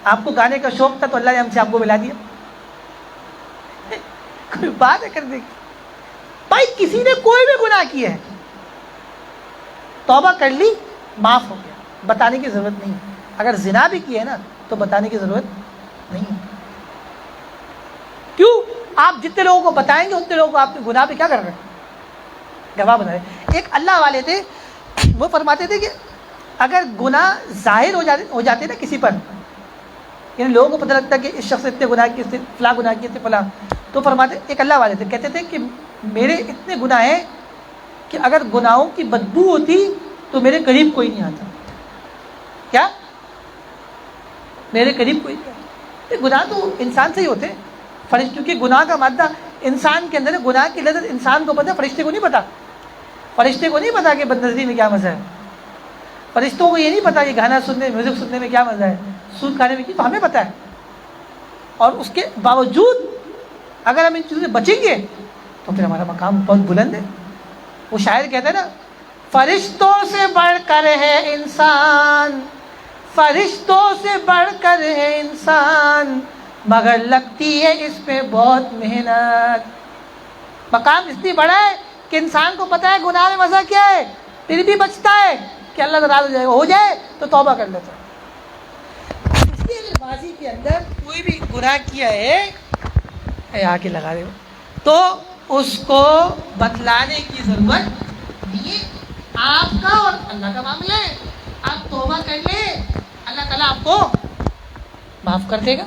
آپ کو گانے کا شوق تھا تو اللہ نے ہم سے آپ کو ملا دیا. کوئی بات ہے کرنے کی؟ بھائی کسی نے کوئی بھی گناہ کیا ہے، توبہ کر لی، معاف ہو گیا، بتانے کی ضرورت نہیں. اگر زنا بھی کیا ہے نا تو بتانے کی ضرورت نہیں. کیوں؟ آپ جتنے لوگوں کو بتائیں گے اتنے لوگوں کو آپ کے گناہ پہ کیا کر رہے ہیں؟ گواہ بنا رہے. ایک اللہ والے تھے، وہ فرماتے تھے کہ اگر گناہ ظاہر ہو جاتے نا کسی پر، یعنی لوگوں کو پتہ لگتا ہے کہ اس شخص اتنے گناہ کیے تھے، فلاں گناہ کیے تھے فلاں، تو فرماتے، ایک اللہ والے تھے، کہتے تھے کہ میرے اتنے گناہ ہیں کہ اگر گناہوں کی بدبو ہوتی تو میرے قریب کوئی نہیں آتا. کیا؟ میرے قریب کوئی نہیں آتا. گناہ تو انسان سے ہی ہوتے ہیں، فرشتوں کی گناہ کا مادہ انسان کے اندر ہے. گناہ کی لذت انسان کو پتہ ہے، فرشتے کو نہیں پتا. فرشتے کو نہیں پتا کہ بد نظری میں کیا مزہ ہے. فرشتوں کو یہ نہیں پتا کہ گانا سننے، میوزک سننے میں کیا مزہ ہے، سود کھانے میں کی، تو ہمیں پتہ ہے. اور اس کے باوجود اگر ہم ان چیزوں سے بچیں گے تو پھر ہمارا مقام بہت بلند ہے. وہ شاعر کہتا ہے نا، فرشتوں سے بڑھ کر ہے انسان، فرشتوں سے بڑھ کر ہے انسان، مگر لگتی ہے اس پہ بہت محنت. مقام اس لیے بڑا ہے کہ انسان کو پتہ ہے گناہ میں مزہ کیا ہے، پھر بھی بچتا ہے کہ اللہ ناراض ہو جائے گا، ہو جائے تو توبہ کر لیتا ہے. اس لیے اگر ماضی کے اندر کوئی بھی گناہ کیا ہے، آ کے لگا دے تو اس کو بتلانے کی ضرورت نہیں ہے. آپ کا اور اللہ کا معاملہ ہے. آپ توبہ کر لیں، اللہ تعالیٰ آپ کو معاف کر دے گا.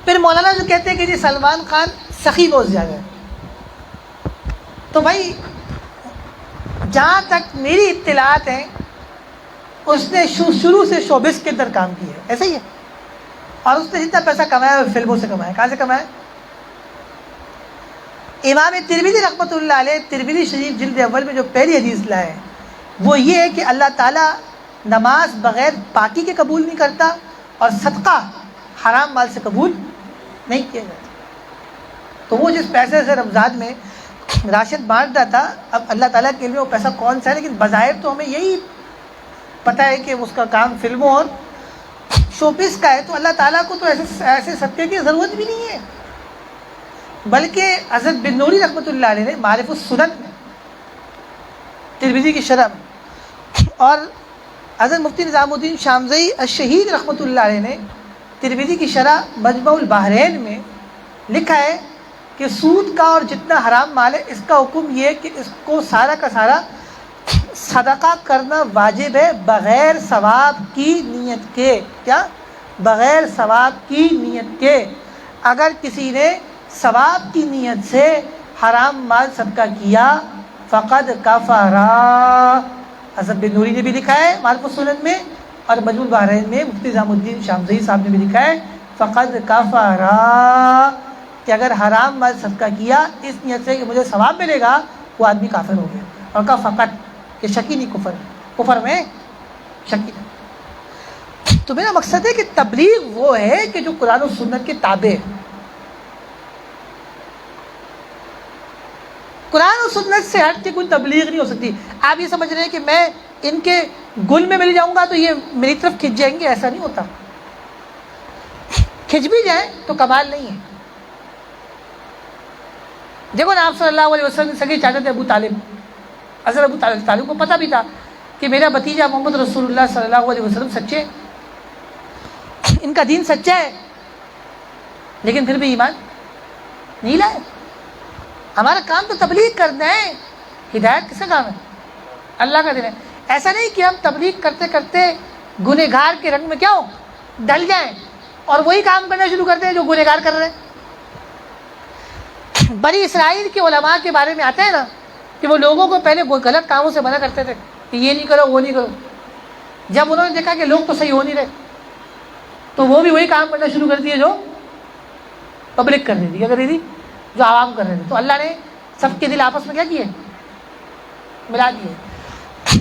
پھر مولانا جو کہتے ہیں کہ جی سلمان خان سخی بہت زیادہ ہے، تو بھائی جہاں تک میری اطلاعات ہیں اس نے شروع سے شوبز کے اندر کام کیا ہے، ایسا ہی ہے. اور اس نے جتنا پیسہ کمایا وہ فلموں سے کمایا. کہاں سے کمایا؟ امام ترمذی رحمۃ اللہ علیہ ترمذی شریف جلد اول میں جو پہلی حدیث لائے وہ یہ ہے کہ اللہ تعالیٰ نماز بغیر پاکی کے قبول نہیں کرتا، اور صدقہ حرام مال سے قبول نہیں کیا جاتا. تو وہ جس پیسے سے رمضان میں راشد بانٹ رہا تھا. اب اللہ تعالیٰ کے لیے وہ پیسہ کون سا ہے، لیکن بظاہر تو ہمیں یہی پتہ ہے کہ اس کا کام فلموں اور شو پیس کا ہے. تو اللہ تعالیٰ کو تو ایسے صدقے کی ضرورت بھی نہیں ہے. بلکہ حضرت بن نوری رحمۃ اللہ علیہ نے معارف السنن میں، ترمذی کی شرح میں، اور حضرت مفتی نظام الدین شامزئی الشہید رحمۃ اللہ علیہ نے ترمذی کی شرح مجمع البحرین میں لکھا ہے کہ سود کا اور جتنا حرام مال ہے اس کا حکم یہ ہے کہ اس کو سارا کا سارا صدقہ کرنا واجب ہے بغیر ثواب کی نیت کے. کیا؟ بغیر ثواب کی نیت کے. اگر کسی نے ثواب کی نیت سے حرام مال صدقہ کیا فقد کفرا. حضرت بن نوری نے بھی لکھا ہے معارف السنن میں، اور مجموع البحرین میں مفتی نظام الدین شامزئی صاحب نے بھی لکھا ہے فقد کفرا، کہ اگر حرام مال صدقہ کیا اس نیت سے کہ مجھے ثواب ملے گا، وہ آدمی کافر ہو گیا. اور کہا فقط، کہ شکی نہیں، کفر میں شکی نہیں. تو میرا مقصد ہے کہ تبلیغ وہ ہے کہ جو قرآن و سنت کے تابع ہے. قرآن و سنت سے ہٹ کے کوئی تبلیغ نہیں ہو سکتی. آپ یہ سمجھ رہے ہیں کہ میں ان کے گل میں مل جاؤں گا تو یہ میری طرف کھنچ جائیں گے، ایسا نہیں ہوتا. کھنچ بھی جائیں تو کمال نہیں ہے. دیکھو نا، آپ صلی اللہ علیہ وسلم سگے چاچا تھے ابو طالب. حضرت ابو طالب کو پتہ بھی تھا کہ میرا بھتیجا محمد رسول اللہ صلی اللہ علیہ وسلم سچے، ان کا دین سچا ہے، لیکن پھر بھی ایمان نہیں لائے. ہمارا کام تو تبلیغ کرنا ہے. ہدایت کس کا کام ہے؟ اللہ کا دین ہے. ایسا نہیں کہ ہم تبلیغ کرتے کرتے گنہگار کے رنگ میں کیا ہو ڈل جائیں اور وہی کام کرنا شروع کرتے ہیں جو گنہگار کر رہے ہیں. بنی اسرائیل کے علماء کے بارے میں آتا ہے نا کہ وہ لوگوں کو پہلے غلط کاموں سے منع کرتے تھے کہ یہ نہیں کرو وہ نہیں کرو. جب انہوں نے دیکھا کہ لوگ تو صحیح ہو نہیں رہے تو وہ بھی وہی کام کرنا شروع کر دیے جو پبلک کر رہی تھی. کیا کر رہی تھی؟ جو عوام کر رہے تھے. تو اللہ نے سب کے دل آپس میں کیا کیے؟ ملا دیے.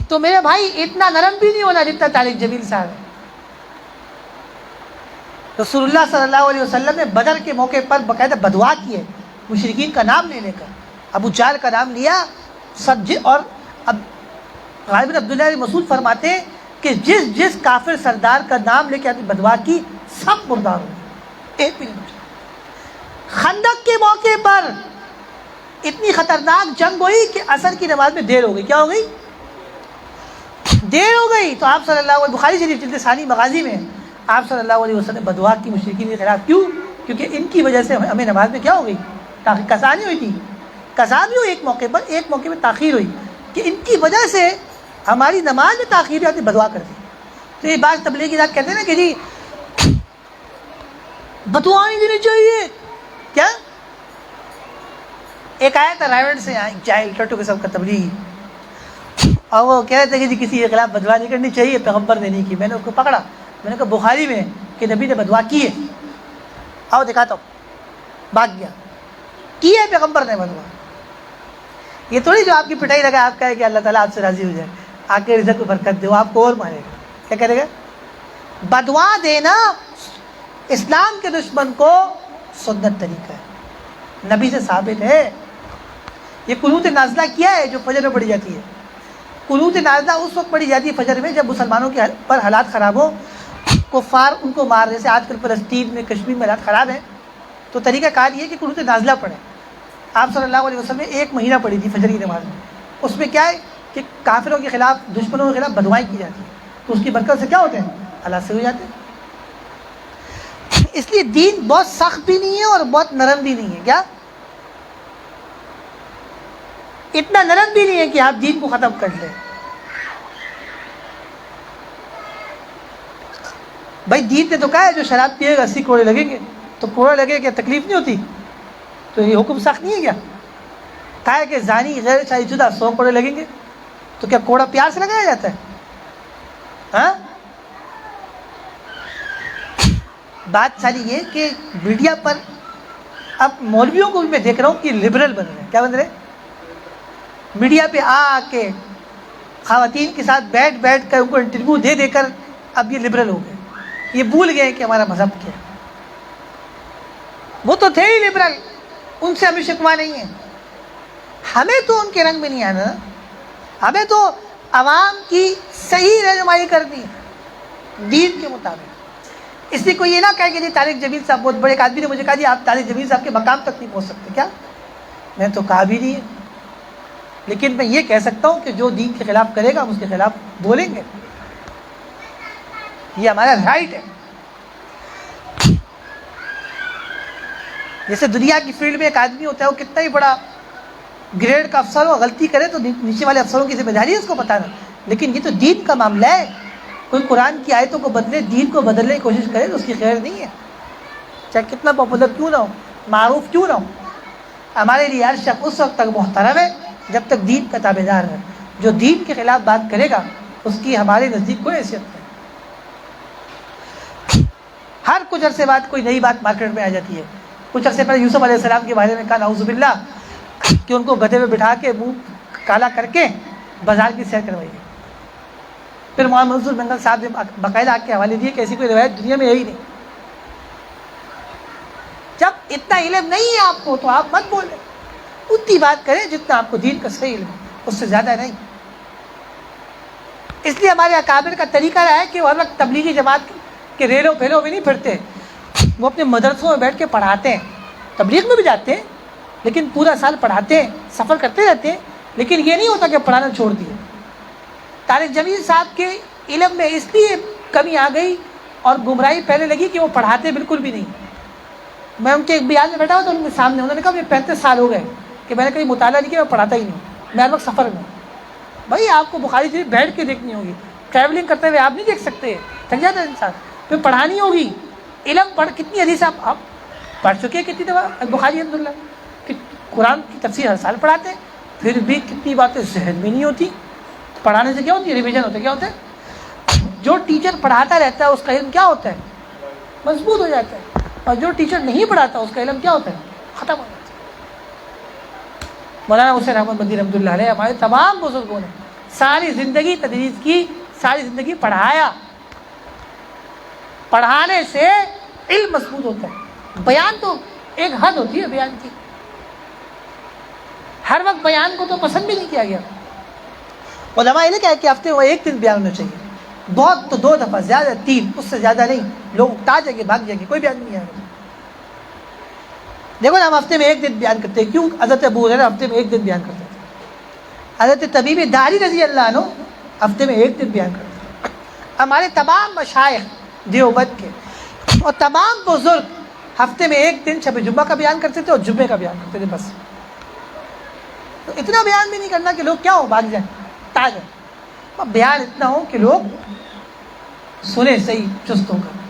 تو میرے بھائی اتنا نرم بھی نہیں ہونا جتنا طارق جمیل صاحب ہے. رسول اللہ صلی اللہ علیہ وسلم نے بدر کے موقع پر باقاعدہ بدعا کی ہے، مشرکین کا نام لے لے کر. ابو جہل کا نام لیا سب. اور اب غالب بن عبداللہ بن مسعود فرماتے ہیں کہ جس کافر سردار کا نام لے کے بدعا کی سب مردار ہو گئے، ایک بھی نہیں بچا. خندق کے موقع پر اتنی خطرناک جنگ ہوئی کہ عصر کی نماز میں دیر ہو گئی. کیا ہو گئی؟ دیر ہو گئی. تو آپ صلی اللہ علیہ بخاری شریف جلد ثانی مغازی میں آپ صلی اللہ علیہ وسلم نے بدعا کی مشرکین کے خلاف. کیوں؟ کیونکہ ان کی وجہ سے ہمیں نماز میں کیا ہو گئی؟ قضا نہیں ہوئی تھی. قضا بھی ہوئی ایک موقع میں تاخیر ہوئی کہ ان کی وجہ سے ہماری نماز میں تاخیر ہوتی، بدعا کرتی. تو یہ بات تبلیغی ذات کہتے ہیں نا کہ جی بدعا نہیں دینی چاہیے. کیا؟ ایک آیا تھا رائیوڈ سے یہاں جاہل ٹٹو کے سب کا تبلیغی، اور وہ کہہ رہے تھے کہ جی کسی کے خلاف بدعا نہیں کرنی چاہیے، پیغمبر نے نہیں کی. میں نے اس کو پکڑا، میں نے کہا بخاری میں کہ نبی نے بدعا کی ہے. آؤ دکھاتا ہوں. بھاگ گیا. کی ہے پیغمبر نے بدعا. یہ تھوڑی جو آپ کی پٹائی لگا آپ کہے کہ اللہ تعالیٰ آپ سے راضی ہو جائے، آپ کے رزق کو برکت دے، وہ آپ کو اور مارے گا. کیا کرے گا؟ بدعا دینا اسلام کے دشمن کو سنت طریقہ ہے، نبی سے ثابت ہے. یہ قنوت نازلہ کیا ہے جو فجر میں پڑھی جاتی ہے. قنوت نازلہ اس وقت پڑھی جاتی ہے فجر میں جب مسلمانوں کے پر حالات خراب ہو، کفار ان کو مار، جیسے آج کل فلسطین میں کشمیر میں حالات خراب ہیں. تو طریقہ کار یہ ہے کہ قنوت نازلہ پڑھیں. آپ صلی اللہ علیہ وسلم نے 1 مہینہ پڑھی تھی فجر کی نماز میں. اس میں کیا ہے کہ کافروں کے خلاف، دشمنوں کے خلاف بدعائیں کی جاتی ہیں، تو اس کی برکت سے کیا ہوتے ہیں؟ اللہ سے ہو جاتے ہیں. اس لیے دین بہت سخت بھی نہیں ہے اور بہت نرم بھی نہیں ہے. کیا؟ اتنا نرم بھی نہیں ہے کہ آپ دین کو ختم کر لیں. بھائی دین نے تو کہا ہے جو شراب پیے گا 80 کوڑے لگیں گے. تو کوڑا لگے کیا تکلیف نہیں ہوتی؟ تو یہ حکم سخت نہیں ہے کیا؟ کہا ہے کہ زانی غیر شادی شدہ 100 کوڑے لگیں گے. تو کیا کوڑا پیار سے لگایا جاتا ہے؟ ہاں؟ بات ساری یہ کہ میڈیا پر اب مولویوں کو بھی میں دیکھ رہا ہوں کہ لبرل بن رہے ہیں. کیا بن رہے ہیں؟ میڈیا پہ آ کے خواتین کے ساتھ بیٹھ کر ان کو انٹرویو دے کر اب یہ لبرل ہو گئے. یہ بھول گئے کہ ہمارا مذہب کیا ہے. وہ تو تھے ہی لبرل، ان سے ہمیں شکوہ نہیں ہے. ہمیں تو ان کے رنگ میں نہیں آنا، ہمیں تو عوام کی صحیح رہنمائی کرنی ہے دین کے مطابق۔ اس لیے کوئی یہ نہ کہے کہ جی طارق جمیل صاحب بہت بڑے آدمی نے مجھے کہا جی آپ طارق جمیل صاحب کے مقام تک نہیں پہنچ سکتے، کیا میں تو کہا بھی نہیں ہے، لیکن میں یہ کہہ سکتا ہوں کہ جو دین کے خلاف کرے گا ہم اس کے خلاف بولیں گے، یہ ہمارا رائٹ ہے۔ جیسے دنیا کی فیلڈ میں ایک آدمی ہوتا ہے، وہ کتنا ہی بڑا گریڈ کا افسر ہو، غلطی کرے تو نیچے والے افسروں کی ذمہ داری ہے اس کو بتانا، لیکن یہ تو دین کا معاملہ ہے، کوئی قرآن کی آیتوں کو بدلے، دین کو بدلنے کی کوشش کرے تو اس کی خیر نہیں ہے، چاہے کتنا پاپولر کیوں نہ ہو، معروف کیوں نہ ہو۔ ہمارے لیے ہر شخص اس وقت تک محترم ہے جب تک دین کا تابع دار ہے، جو دین کے خلاف بات کرے گا اس کی ہمارے نزدیک کوئی حیثیت نہیں۔ ہر کچھ عرصے بعد کوئی نئی بات مارکیٹ میں آ جاتی ہے۔ کچھ عرصے پہلے یوسف علیہ السلام کے بارے میں کہا نعوذ باللہ کہ ان کو گدھے میں بٹھا کے منہ کالا کر کے بازار کی سیر کروائی گئی۔ پھر محمد منصور منگل صاحب نے باقاعدہ آ کے حوالے دیے کہ ایسی کوئی روایت دنیا میں ہے ہی نہیں۔ جب اتنا علم نہیں ہے آپ کو تو آپ مت بولیں، اتنی بات کریں جتنا آپ کو دین کا صحیح علم ہے، اس سے زیادہ نہیں۔ اس لیے ہمارے اکابر کا طریقہ رہا ہے کہ وہ ہر وقت تبلیغی جماعت کے ریلوں پھیلوں میں نہیں پھرتے، وہ اپنے مدرسوں میں بیٹھ کے پڑھاتے ہیں، تبلیغ میں بھی جاتے ہیں لیکن پورا سال پڑھاتے ہیں، سفر کرتے رہتے ہیں، لیکن یہ نہیں ہوتا کہ پڑھانا چھوڑ دیے۔ طارق جمیل صاحب کے علم میں اس لیے کمی آ گئی اور گمراہی پہلے لگی کہ وہ پڑھاتے بالکل بھی نہیں۔ میں ان کے ایک بیان میں بیٹھا ہوا تو ان کے سامنے انہوں نے کہا مجھے 35 سال ہو گئے کہ میں نے کہیں مطالعہ نہیں کیا، میں پڑھاتا ہی نہیں، میں ہر وقت سفر میں ہوں۔ بھائی آپ کو بخاری شریف بیٹھ کے دیکھنی ہوگی، ٹریولنگ کرتے ہوئے آپ نہیں دیکھ سکتے، تھک جاتا ہے انسان، پھر پڑھانی ہوگی۔ علم پڑھ کتنی حدیث آپ پڑھ چکے ہیں، کتنی دفعہ بخاری الحمدللہ، کہ قرآن کی تفسیر ہر سال پڑھاتے ہیں، پھر بھی کتنی باتیں ذہن میں نہیں ہوتی۔ پڑھانے سے کیا ہوتی ہے؟ ریویژن ہوتا ہے۔ کیا ہوتا ہے؟ جو ٹیچر پڑھاتا رہتا ہے اس کا علم کیا ہوتا ہے؟ مضبوط ہو جاتا ہے، اور جو ٹیچر نہیں پڑھاتا اس کا علم کیا ہوتا ہے؟ ختم ہو جاتا ہے۔ مولانا حسین احمد مدنی رحمۃ اللہ علیہ ہمارے تمام بزرگوں نے ساری زندگی تدریس کی، ساری زندگی پڑھایا۔ پڑھانے سے علم مضبوط ہوتا ہے۔ بیان تو ایک حد ہوتی ہے بیان کی، ہر وقت بیان کو تو پسند بھی نہیں کیا گیا۔ علماء نے کہا کہ ہفتے میں ایک دن بیان ہونا چاہیے، بہت تو 2 دفعہ، زیادہ 3، اس سے زیادہ نہیں۔ لوگ اکتا جائیں گے، بھاگ جائیں گے، کوئی بیان نہیں آئے گا۔ دیکھو نا، ہم ہفتے میں 1 دن بیان کرتے ہیں، کیوں؟ حضرت ابو ہریرہ ہفتے میں 1 دن بیان کرتے تھے، حضرت طبیب داری رضی اللہ عنہ ہفتے میں 1 دن بیان کرتے تھے۔ ہمارے تمام مشائخ دیوبند کے اور تمام بزرگ ہفتے میں 1 دن شب جمعہ کا بیان کرتے تھے اور جمعے کا بیان کرتے تھے، بس۔ تو اتنا بیان بھی نہیں کرنا کہ لوگ کیا ہو، بھاگ جائیں، تا جائیں۔ بیان اتنا ہو کہ لوگ سنیں صحیح چست ہو کر۔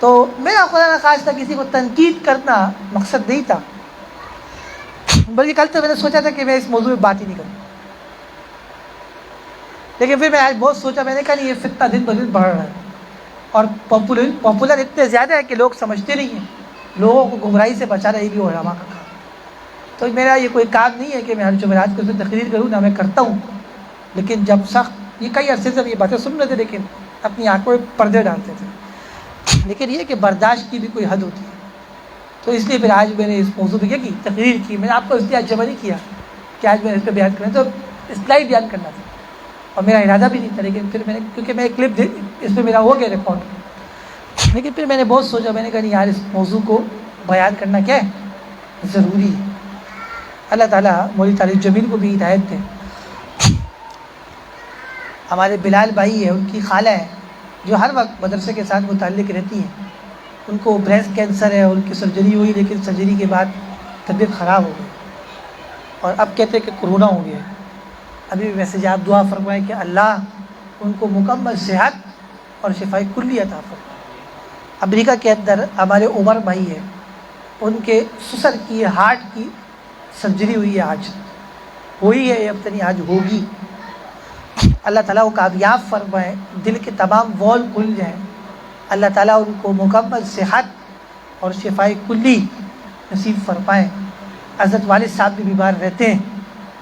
تو میرا خدا نخواستہ کسی کو تنقید کرنا مقصد نہیں تھا، بلکہ کل تو میں نے سوچا تھا کہ میں اس موضوع میں بات ہی نہیں کروں، لیکن پھر میں آج بہت سوچا، میں نے کہا نہیں، یہ فتنہ دن بدن بڑھ رہا ہے اور پاپولر اتنے زیادہ ہے کہ لوگ سمجھتے نہیں ہیں، لوگوں کو گمراہی سے بچانا یہ بھی علماء کا کام۔ تو میرا یہ کوئی کام نہیں ہے کہ میں ہر جمعرات کو اس میں تقریر کروں، نہ میں کرتا ہوں، لیکن جب سخت یہ کئی عرصے سے یہ باتیں سن رہے تھے لیکن اپنی آنکھوں میں پردے ڈالتے تھے، لیکن یہ کہ برداشت کی بھی کوئی حد ہوتی ہے۔ تو اس لیے پھر آج میں نے اس موضوع پہ کیا کی تقریر کی، میں نے آپ کو اس لیے آج جمع نہیں کیا کہ آج میں نے اس پہ بیان کرنا، تو اصلاحی بیان کرنا تھا اور میرا ارادہ بھی نہیں تھا، لیکن پھر میں نے، کیونکہ میں ایک کلپ اس پہ میرا ہو گیا ریکارڈ، لیکن پھر میں نے بہت سوچا، میں نے کہا نہیں یار، اس موضوع کو بیان کرنا کیا ہے، ضروری ہے۔ اللہ تعالیٰ مولوی طارق جمیل کو بھی ہدایت دے۔ ہمارے بلال بھائی ہے، ان کی خالہ ہے جو ہر وقت مدرسے کے ساتھ متعلق رہتی ہیں، ان کو بریسٹ کینسر ہے، ان کی سرجری ہوئی، لیکن سرجری کے بعد طبیعت خراب ہو گئی اور اب کہتے ہیں کہ کرونا ہو گیا ہے۔ ابھی بھی میسج آپ دعا فرمائیں کہ اللہ ان کو مکمل صحت اور شفاء کلی عطا فرمائے۔ امریکہ کے اندر ہمارے عمر بھائی ہے، ان کے سسر کی ہارٹ کی سرجری ہوئی ہے، آج ہوئی ہے، اب تک آج ہوگی۔ اللہ تعالیٰ کو کامیاب فرمائے، دل کے تمام وال کھل جائیں، اللہ تعالیٰ ان کو مکمل صحت اور شفاء کلی نصیب فرمائے۔ حضرت والد صاحب بھی بیمار رہتے ہیں،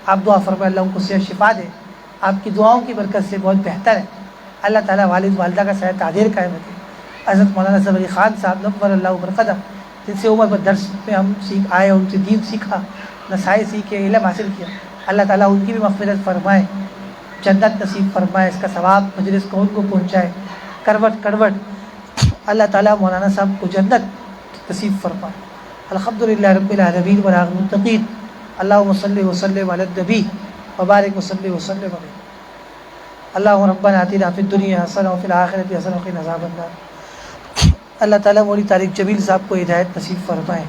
آپ دعا فرمائے اللہ ان کو صحت شفا دے، آپ کی دعاؤں کی برکت سے بہت بہتر ہے۔ اللہ تعالیٰ والد والدہ کا سایہ تعدیر قائم رکھے۔ حضرت مولانا صاحب علی خان صاحب نور اللہ برکتہ، جن سے عمر پر درس میں ہم سیکھ آئے، ان سے دین سیکھا، نسائی سیکھ کے علم حاصل کیا، اللہ تعالیٰ ان کی بھی مغفرت فرمائے، جنت نصیب فرمائے، اس کا ثواب مجلس کو ان کو پہنچائے کروٹ کروٹ۔ اللہ تعالیٰ مولانا صاحب کو جنت نصیب فرمائے۔ الحمدللہ رب العالمین والعاقبۃ للمتقین۔ اللہم صلی وسلم علی النبی وبارک وسلم وسلم علیہ۔ اللہم ربنا آتنا فی الدنیا حسنہ وفی الآخرۃ حسنہ وقنا عذاب النار۔ اللہ تعالیٰ مولوی طارق جمیل صاحب کو ہدایت نصیب فرمائے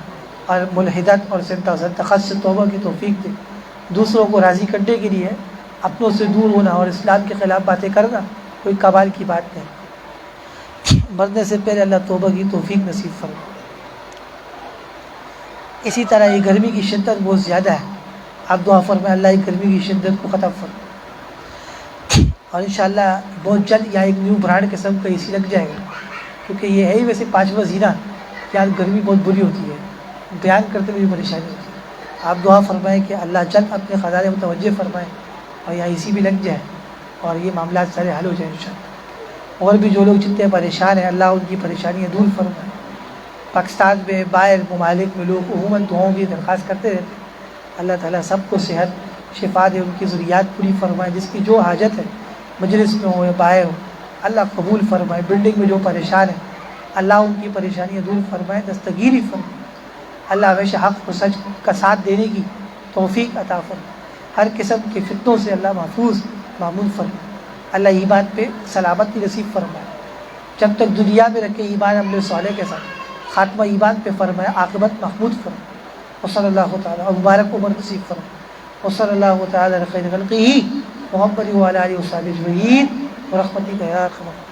اور ملحدت اور زندقت سے توبہ کی توفیق دے۔ دوسروں کو راضی کرنے کے لیے اپنوں سے دور ہونا اور اسلام کے خلاف باتیں کرنا کوئی کمال کی بات نہیں۔ مرنے سے پہلے اللہ توبہ کی توفیق نصیب فرمائے۔ اسی طرح یہ گرمی کی شدت بہت زیادہ ہے، آپ دعا فرمائیں اللہ یہ گرمی کی شدت کو ختم فرمائے، اور انشاءاللہ بہت جلد یا ایک نیو برانڈ قسم کا اے سی لگ جائے گا، کیونکہ یہ ہے ہی ویسے پانچواں زینہ کہ آج گرمی بہت بری ہوتی ہے، بیان کرتے ہوئے پریشانی ہوتی ہے۔ آپ دعا فرمائیں کہ اللہ جلد اپنے خزانے متوجہ فرمائیں اور یہاں اے سی بھی لگ جائے اور یہ معاملات سارے حل ہو جائیں انشاءاللہ۔ اور بھی جو لوگ جتنے پریشان ہیں اللہ ان کی پریشانیاں دور فرمائے۔ پاکستان میں باہر ممالک میں لوگ عموماً دعاؤں کی درخواست کرتے رہتے ہیں، اللہ تعالیٰ سب کو صحت شفا دے، ان کی ضروریات پوری فرمائے، جس کی جو حاجت ہے مجلس میں ہو یا باہر ہو اللہ قبول فرمائے۔ بلڈنگ میں جو پریشان ہیں اللہ ان کی پریشانیاں دور فرمائے، دستگیری فرمائے۔ اللہ ہمیشہ حق و سچ کا ساتھ دینے کی توفیق عطا فرمائے، ہر قسم کے فتنوں سے اللہ محفوظ معمون فرمائے۔ اللہ ایمان پہ سلامتی نصیب فرمائے، جب تک دنیا میں رکھے ایمان عمل صالح کے ساتھ، خاتمہ ایمان پہ فرمائے، عاقبت محمود فرمائے۔ وصلی اللہ تعالیٰ اور مبارک عمر نصیب فرمائے۔ وصلی اللہ تعالیٰ علی خیر خلقہ محمد وعلی آلہ وصحبہ اجمعین برحمتک یا ارحم الراحمین۔